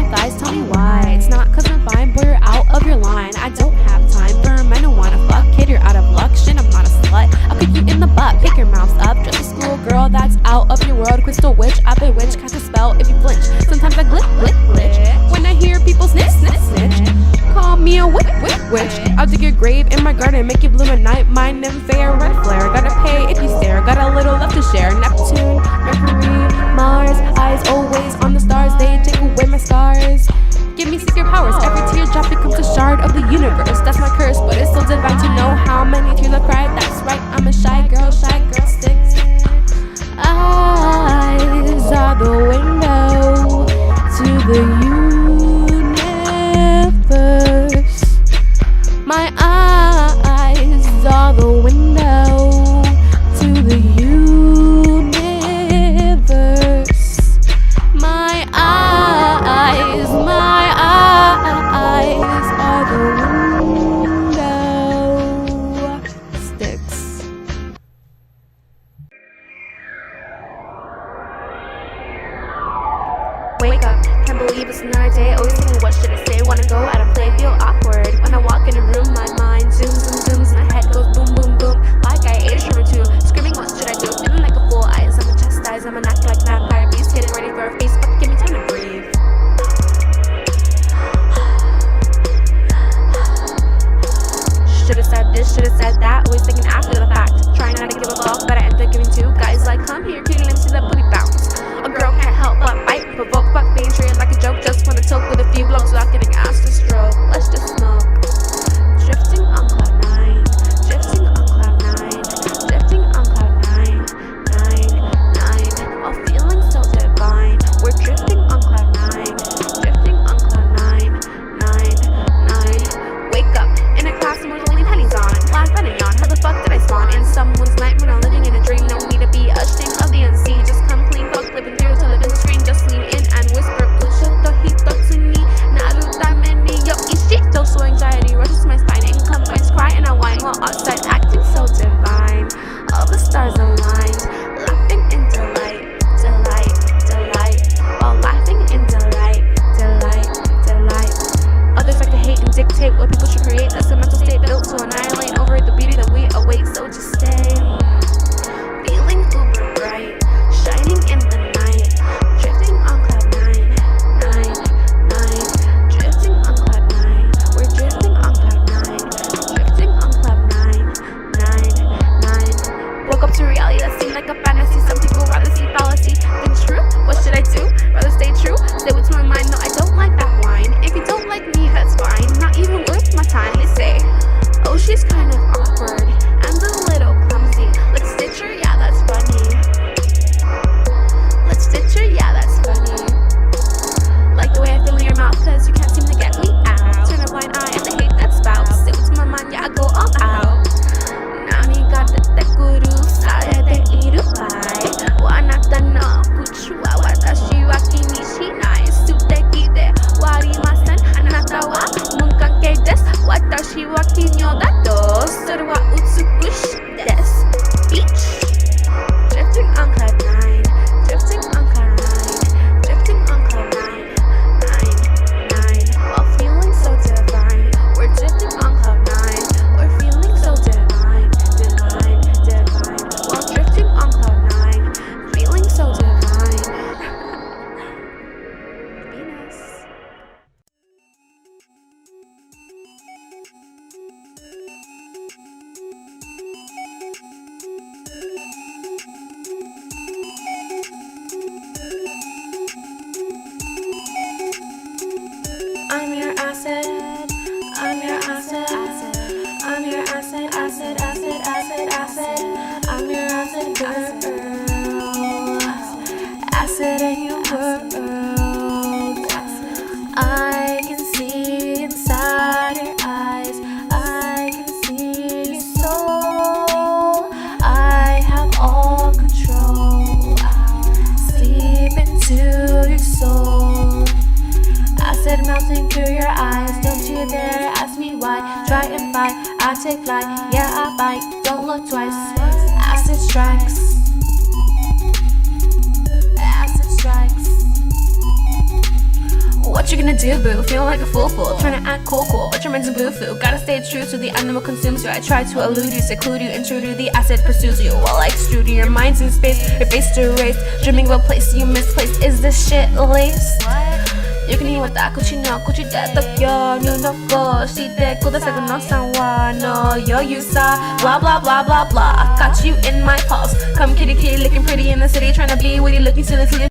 guys, tell me why. It's not cause I'm fine, boy, you're out of your line. I don't have time for men who wanna fuck. Kid, you're out of luck, shit, I'm not a slut. I'll kick you in the butt, pick your mouth up. Just a school girl that's out of your world. Crystal witch, I bewitch, cast a spell if you flinch. Sometimes I glitch when I hear people snitch. Call me a witch. I'll dig your grave in my garden, make you bloom at night. My nymph, a red flare. Gotta pay if you stare, got a little love to share. Neptune, Mercury, Mars, eyes always on the stars. They take away my scars, give me secret powers. Every teardrop becomes a shard of the universe. That's my curse, but it's so divine to know how many tears I've cried. That's right, I'm a shy girl, sticks. Eyes are the window to the universe. My eyes are the window to the universe. My eyes are the window. Sticks. Wake up, can't believe it's another day. Always thinking, what should I say? Wanna go out and play, feel awkward. When I walk in a room, my mind zooms, my head goes boom, boom, boom. Like I ate a shroom or two, screaming, what should I do? Feeling like a fool, eyes on my chest, eyes on my neck like vampire beast. Getting ready for a face, but give me time to breathe. Should've said this, should've said that. Always thinking after the fact. Trying not to give a fuck, but I end up giving two guys like, come here, cutie, let me see that booty bounce. A girl can't help but bite, provoke, fuck, being treated like a joke. Just wanna talk with a few blokes without getting asked to stroke. Let's just smoke. Drifting on cloud nine, drifting on cloud nine, drifting on cloud nine, nine. All feeling so divine. We're drifting on cloud nine, drifting on cloud nine. Wake up in a classroom with only pennies on. Laugh and a yawn. How the fuck did I spawn in someone's nightmare? Not living in a dream. No need to be ashamed of the unseen. Just come clean, fuck, living through a television screen. Just lean in and whisper. So anxiety rushes to my spine. Incompetence, cry and I whine while outside acting so divine. All the stars aligned, laughing in delight. While laughing in delight. Others like to hate and dictate what people should create. That's a mental state built to annihilate over the beauty that we await. So just stay, feeling uber bright, shining in the night, drifting on cloud nine. Drifting on cloud nine. We're drifting on cloud nine. Drifting on cloud nine. Woke up to reality that seemed like a fantasy. Some people rather see fallacy than true. What should I do? Rather stay true? Say what's my mind. No, I don't like that wine. If you don't like me, that's fine. Not even worth my time. They say, oh, she's kind of awkward and a little clumsy. Let's stitch her, yeah, that's funny. Let's stitch her, yeah, that's funny. Like the way I feel in your mouth, cause you can't seem to get me out. Turn a blind eye at the hate that spouts. Say what's my mind, yeah, I go all out. Nani gata te kuru, sae te iru pai. Wanata no kuchu wa watashi wa kimi shinai. Suteki de warimasen. Anata wa munkanke desu. Watashi wa kinyo dato. Sore wa utsukushi desu. Beach. Drifting on cloud nine. Drifting on cloud nine. Drifting on cloud nine. While feeling so divine. We're drifting on cloud nine. We're feeling so divine. While drifting on cloud nine. Feeling so divine. Venus. I'm your acid, I'm your acid, I'm your acid, acid. I'm your acid girl, acid in your world. I can see inside your eyes, I can see your soul. I have all control, sleep into your soul. Acid melting through your eyes. Don't you dare ask me why. Try and fight, I take flight. Yeah, I bite, don't look twice. Acid strikes. Acid strikes. What you gonna do, boo? Feeling like a fool, trying to act cool, but you're meant to boo-foo. Gotta stay true to the animal consumes you. I try to elude you, seclude you, intrude you. The acid pursues you while I extrude you. Your mind's in space, your face erased, dreaming of a place you misplaced. Is this shit laced? You can hear what that cochino, cochita, tokyo, new no go, shite, kudasai no san wa no yo you saw, blah blah blah blah blah. I got you in my pulse. Come kitty kitty, looking pretty in the city, trying to be witty, looking silly.